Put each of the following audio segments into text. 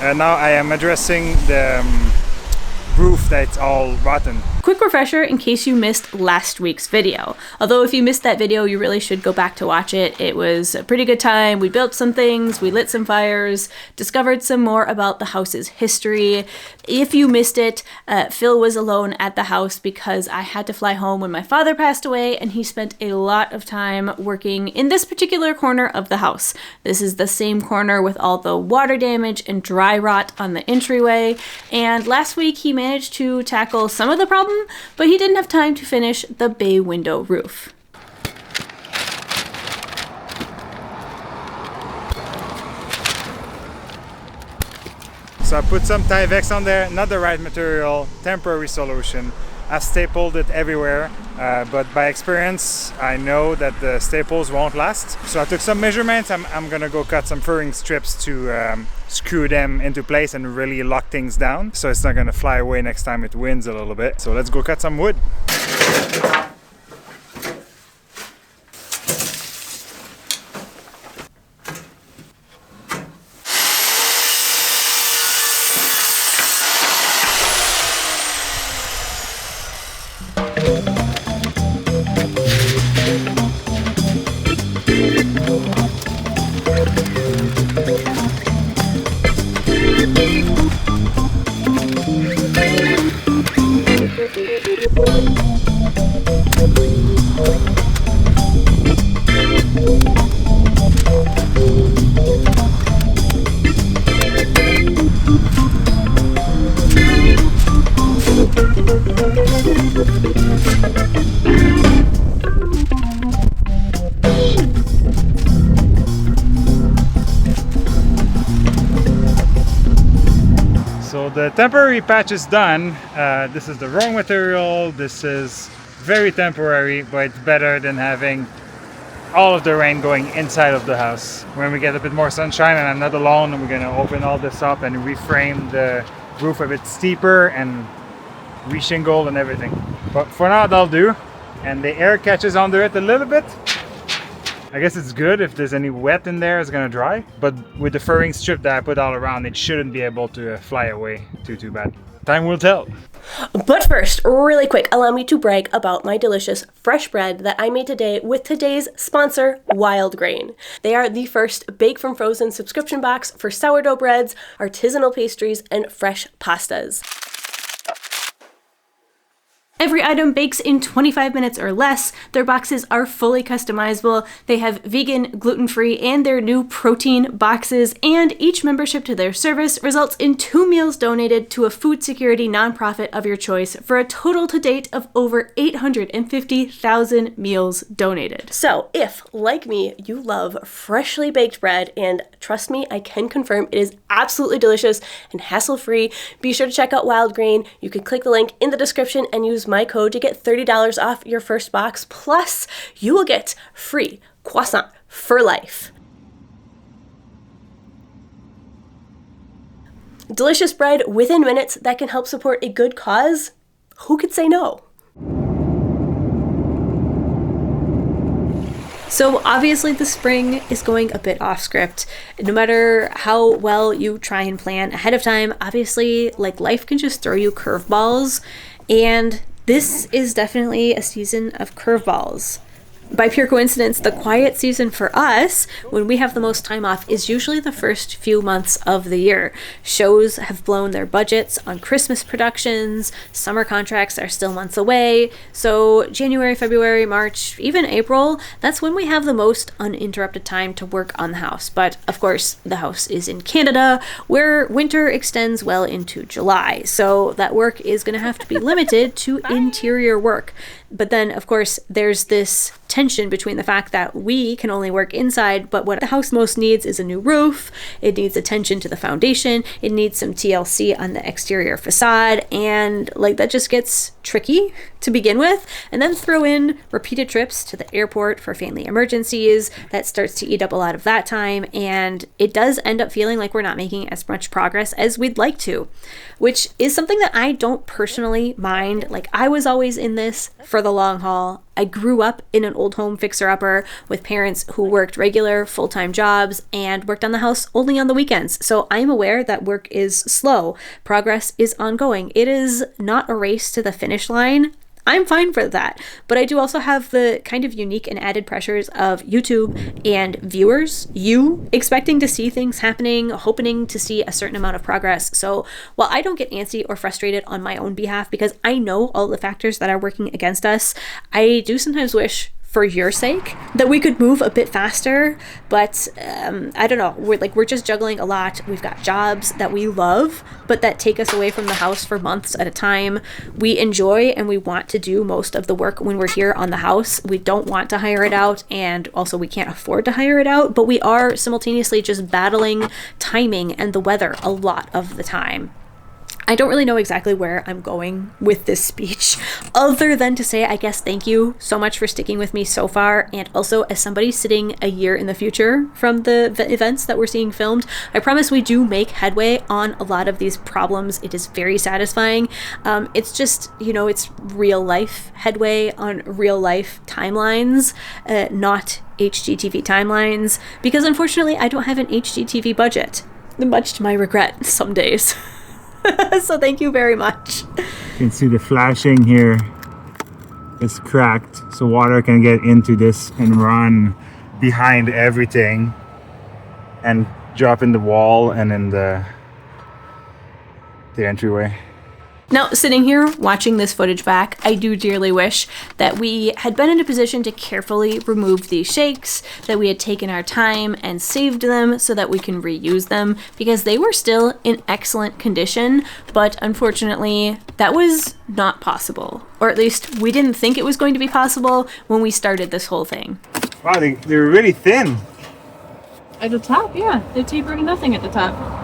Now I am addressing the roof that's all rotten. Quick refresher in case you missed last week's video. Although if you missed that video, you really should go back to watch it. It was a pretty good time. We built some things, we lit some fires, discovered some more about the house's history. If you missed it, Phil was alone at the house because I had to fly home when my father passed away, and he spent a lot of time working in this particular corner of the house. This is the same corner with all the water damage and dry rot on the entryway, and last week he managed to tackle some of the problem, but he didn't have time to finish the bay window roof. So I put some Tyvek on there, not the right material, temporary solution. I stapled it everywhere, but by experience, I know that the staples won't last. So I took some measurements. I'm gonna go cut some furring strips to screw them into place and really lock things down, so it's not gonna fly away next time it winds a little bit. So let's go cut some wood. So the temporary patch is done. This is the wrong material. This is very temporary, but it's better than having all of the rain going inside of the house. When we get a bit more sunshine and I'm not alone, we're gonna open all this up and reframe the roof a bit steeper and re-shingle and everything. But for now that'll do. And the air catches under it a little bit. I guess it's good. If there's any wet in there, it's gonna dry. But with the furring strip that I put all around, it shouldn't be able to fly away too bad. Time will tell. But first, really quick, allow me to brag about my delicious fresh bread that I made today with today's sponsor, Wild Grain. They are the first bake from frozen subscription box for sourdough breads, artisanal pastries, and fresh pastas. Every item bakes in 25 minutes or less. Their boxes are fully customizable. They have vegan, gluten-free, and their new protein boxes, and each membership to their service results in 2 meals donated to a food security nonprofit of your choice for a total to date of over 850,000 meals donated. So if, like me, you love freshly baked bread, and trust me, I can confirm it is absolutely delicious and hassle-free, be sure to check out Wild Grain. You can click the link in the description and use my code to get $30 off your first box, plus you will get free croissant for life. Delicious bread within minutes that can help support a good cause. Who could say no? So obviously the spring is going a bit off script. No matter how well you try and plan ahead of time, obviously, like, life can just throw you curveballs, and this is definitely a season of curveballs. By pure coincidence, the quiet season for us, when we have the most time off, is usually the first few months of the year. Shows have blown their budgets on Christmas productions, summer contracts are still months away, so January, February, March, even April, that's when we have the most uninterrupted time to work on the house. But of course, the house is in Canada, where winter extends well into July, so that work is going to have to be limited to interior work. But then, of course, there's this tension between the fact that we can only work inside, but what the house most needs is a new roof, it needs attention to the foundation, it needs some TLC on the exterior facade, and like that just gets tricky to begin with. And then throw in repeated trips to the airport for family emergencies, that starts to eat up a lot of that time, and it does end up feeling like we're not making as much progress as we'd like to, which is something that I don't personally mind. Like, I was always in this for the long haul. I grew up in an old home fixer-upper with parents who worked regular full-time jobs and worked on the house only on the weekends. So I'm aware that work is slow. Progress is ongoing. It is not a race to the finish line. I'm fine for that. But I do also have the kind of unique and added pressures of YouTube and viewers, you expecting to see things happening, hoping to see a certain amount of progress. So while I don't get antsy or frustrated on my own behalf because I know all the factors that are working against us, I do sometimes wish, for your sake, that we could move a bit faster. But I don't know, we're just juggling a lot. We've got jobs that we love but that take us away from the house for months at a time. We enjoy and we want to do most of the work when we're here on the house. We don't want to hire it out, and also we can't afford to hire it out, but we are simultaneously just battling timing and the weather a lot of the time. I don't really know exactly where I'm going with this speech, other than to say, I guess, thank you so much for sticking with me so far. And also, as somebody sitting a year in the future from the events that we're seeing filmed, I promise we do make headway on a lot of these problems. It is very satisfying. It's just, it's real life headway on real life timelines, not HGTV timelines, because unfortunately, I don't have an HGTV budget, much to my regret some days. So thank you very much. You can see the flashing here is cracked, so water can get into this and run behind everything and drop in the wall and in the entryway. Now, sitting here watching this footage back, I do dearly wish that we had been in a position to carefully remove these shakes, that we had taken our time and saved them so that we can reuse them, because they were still in excellent condition, but unfortunately, that was not possible. Or at least, we didn't think it was going to be possible when we started this whole thing. Wow, they're really thin. At the top, yeah. They're tapering nothing at the top.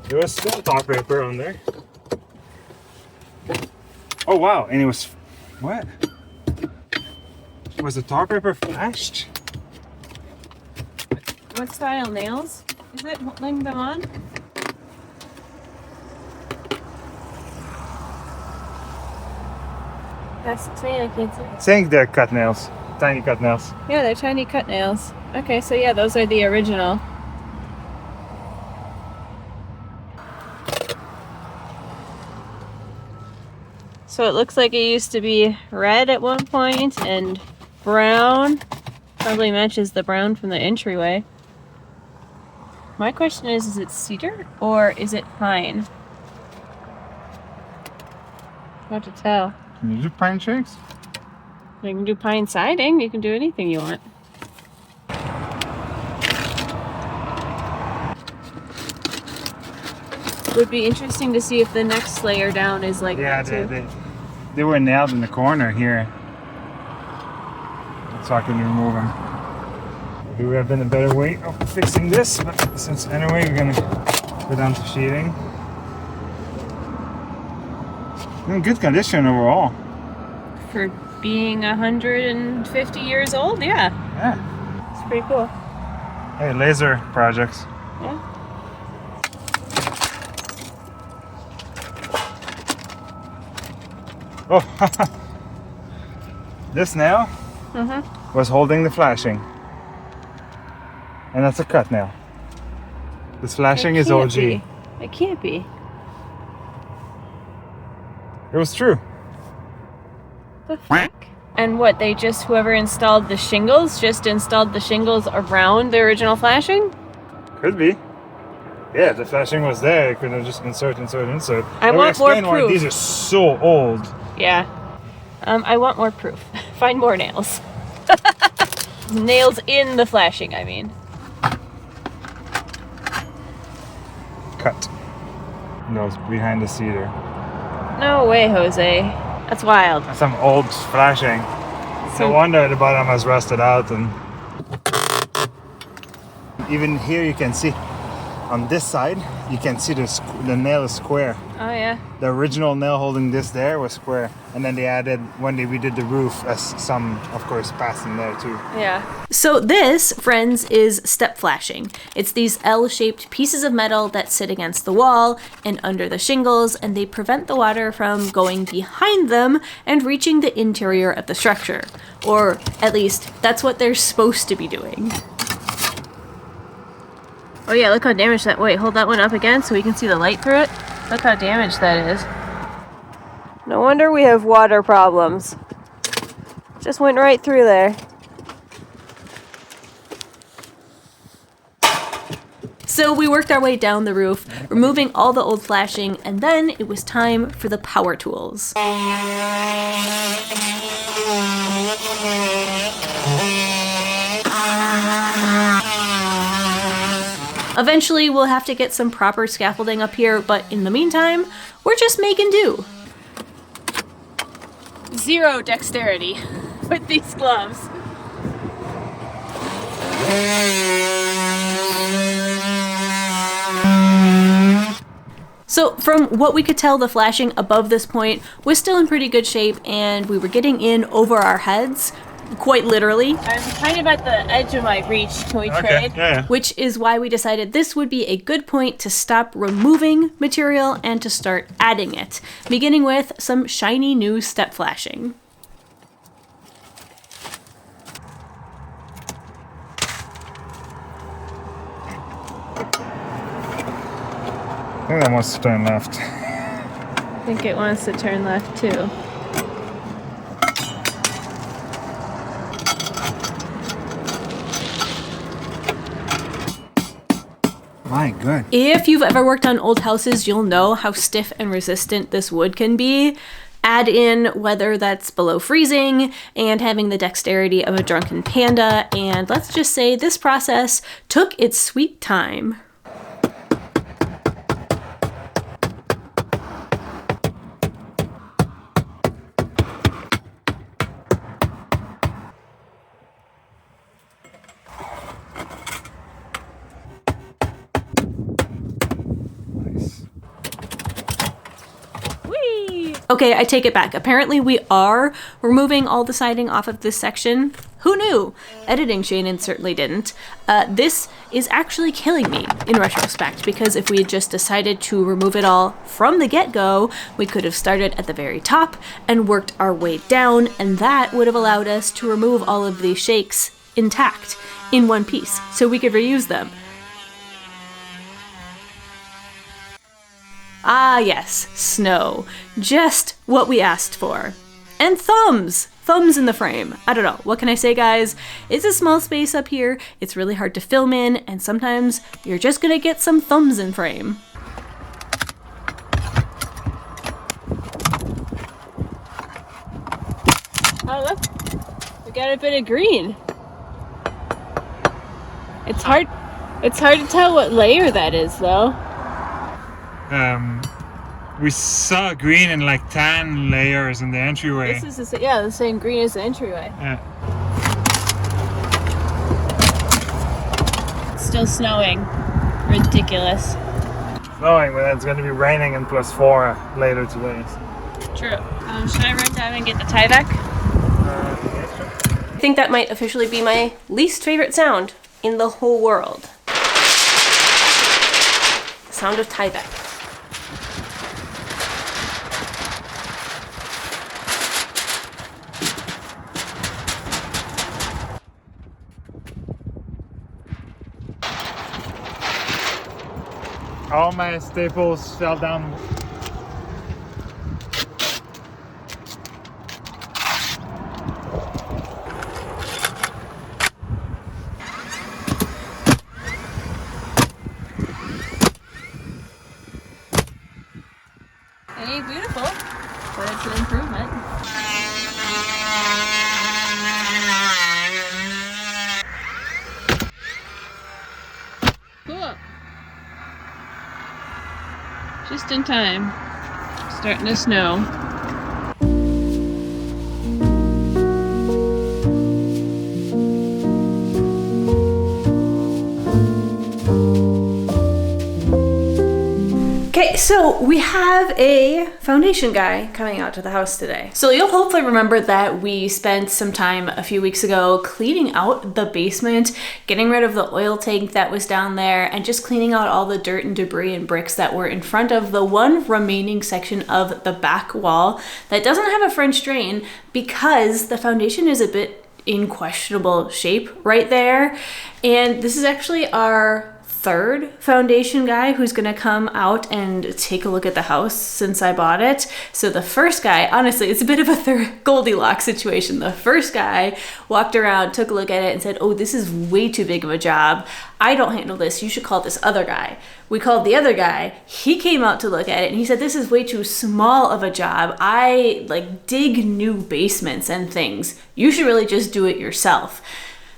There was still top paper on there. Oh wow, and it was, what? Was the top paper flashed? What style nails? Is it holding them on? That's the thing, I can't see. I think they're cut nails, tiny cut nails. Yeah, they're tiny cut nails. Okay, so yeah, those are the original. So it looks like it used to be red at one point and brown. Probably matches the brown from the entryway. My question is it cedar or is it pine? Hard to tell. Can you do pine shakes? You can do pine siding. You can do anything you want. Would be interesting to see if the next layer down is like Yeah, that too. they were nailed in the corner here. So I can remove them. There would have been a better way of fixing this, but since anyway we're gonna go down to sheeting. In good condition overall. For being 150 years old, yeah. Yeah. It's pretty cool. Hey, laser projects. Yeah. Oh, this nail was holding the flashing. And that's a cut nail. This flashing is OG. It can't be. It was true. The fuck? And what, they just, whoever installed the shingles, just installed the shingles around the original flashing? Could be. Yeah, the flashing was there. It could have just insert. I That would want more explain why proof. these are so old. Yeah. I want more proof. Find more nails. Nails in the flashing, I mean. Cut. Those behind the cedar. No way, Jose. That's wild. That's some old flashing. No wonder the bottom has rusted out, and even here you can see on this side, you can see the nail is square. Oh yeah. The original nail holding this there was square, and then they added, when they redid the roof, as some, of course, passed in there too. Yeah. So this, friends, is step flashing. It's these L-shaped pieces of metal that sit against the wall and under the shingles, and they prevent the water from going behind them and reaching the interior of the structure. Or at least, that's what they're supposed to be doing. Oh yeah, look how damaged that... Wait, hold that one up again so we can see the light through it. Look how damaged that is. No wonder we have water problems. Just went right through there. So we worked our way down the roof, removing all the old flashing, and then it was time for the power tools. Eventually, we'll have to get some proper scaffolding up here, but in the meantime, we're just making do. Zero dexterity with these gloves. So from what we could tell, the flashing above this point was still in pretty good shape, and we were getting in over our heads, quite literally. I'm kind of at the edge of my reach to trade, yeah. which is why we decided this would be a good point to stop removing material and to start adding it, beginning with some shiny new step flashing. I think that wants to turn left. I think it wants to turn left too. My God. If you've ever worked on old houses, you'll know how stiff and resistant this wood can be. Add in weather that's below freezing and having the dexterity of a drunken panda, and let's just say this process took its sweet time. Okay, I take it back. Apparently we are removing all the siding off of this section. Who knew? Editing Shannon certainly didn't. This is actually killing me in retrospect, because if we had just decided to remove it all from the get-go, we could have started at the very top and worked our way down, and that would have allowed us to remove all of these shakes intact in one piece, so we could reuse them. Ah yes, snow. Just what we asked for. And thumbs! Thumbs in the frame. I don't know, what can I say, guys? It's a small space up here, it's really hard to film in, and sometimes you're just gonna get some thumbs in frame. Oh look, we got a bit of green. It's hard to tell what layer that is though. We saw green and like tan layers in the entryway. This is the same green as the entryway. Yeah. It's still snowing. Ridiculous. Snowing, but it's going to be raining and +4 later today. True. Should I run down and get the tie back? I think that might officially be my least favorite sound in the whole world. The sound of tie back. All my staples fell down. It ain't beautiful, but it's an improvement. Cool. Just in time. Starting to snow. so we have a foundation guy coming out to the house today. So you'll hopefully remember that we spent some time a few weeks ago cleaning out the basement, getting rid of the oil tank that was down there, and just cleaning out all the dirt and debris and bricks that were in front of the one remaining section of the back wall that doesn't have a French drain because the foundation is a bit in questionable shape right there. And this is actually our third foundation guy who's gonna come out and take a look at the house since I bought it. So the first guy, honestly, it's a bit of a Goldilocks situation. The first guy walked around, took a look at it and said, oh, this is way too big of a job. I don't handle this. You should call this other guy. We called the other guy. He came out to look at it and he said, this is way too small of a job. I dig new basements and things. You should really just do it yourself.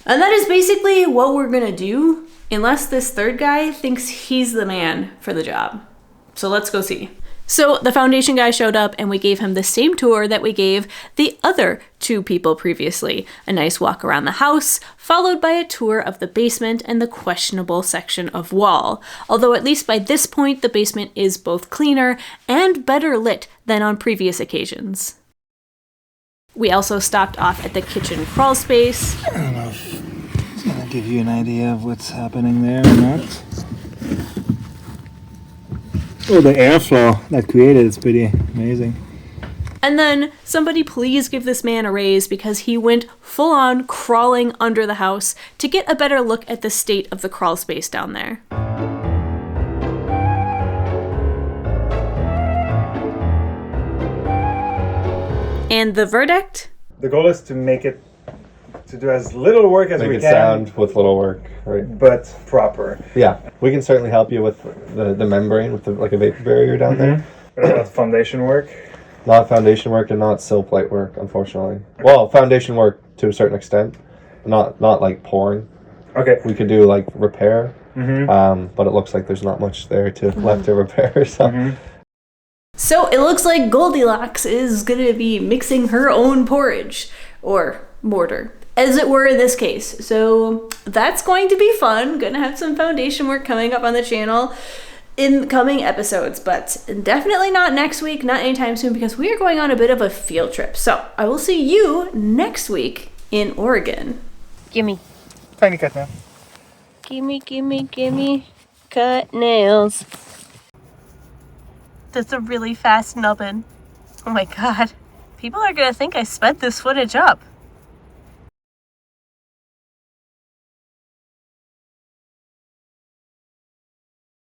And that is basically what we're gonna do, unless this third guy thinks he's the man for the job. So let's go see. So the foundation guy showed up and we gave him the same tour that we gave the other two people previously. A nice walk around the house, followed by a tour of the basement and the questionable section of wall. Although at least by this point, the basement is both cleaner and better lit than on previous occasions. We also stopped off at the kitchen crawl space. I don't know if it's gonna give you an idea of what's happening there or not. Oh, the airflow that created is pretty amazing. And then somebody please give this man a raise because he went full on crawling under the house to get a better look at the state of the crawl space down there. And the verdict? The goal is to make it, to do as little work as we can. Make it sound with little work, right? But proper. Yeah, we can certainly help you with the membrane, with like a vapor barrier down there. What about foundation work? Not foundation work and not sill plate work, unfortunately. Well, foundation work to a certain extent, not like pouring. Okay. We could do like repair, but it looks like there's not much there left to repair. So. So it looks like Goldilocks is going to be mixing her own porridge, or mortar, as it were in this case. So that's going to be fun. Going to have some foundation work coming up on the channel in coming episodes, but definitely not next week, not anytime soon, because we are going on a bit of a field trip. So I will see you next week in Oregon. Gimme. Tiny cut now. Gimme. Cut nails. That's a really fast nubbin. Oh my god. People are gonna think I sped this footage up.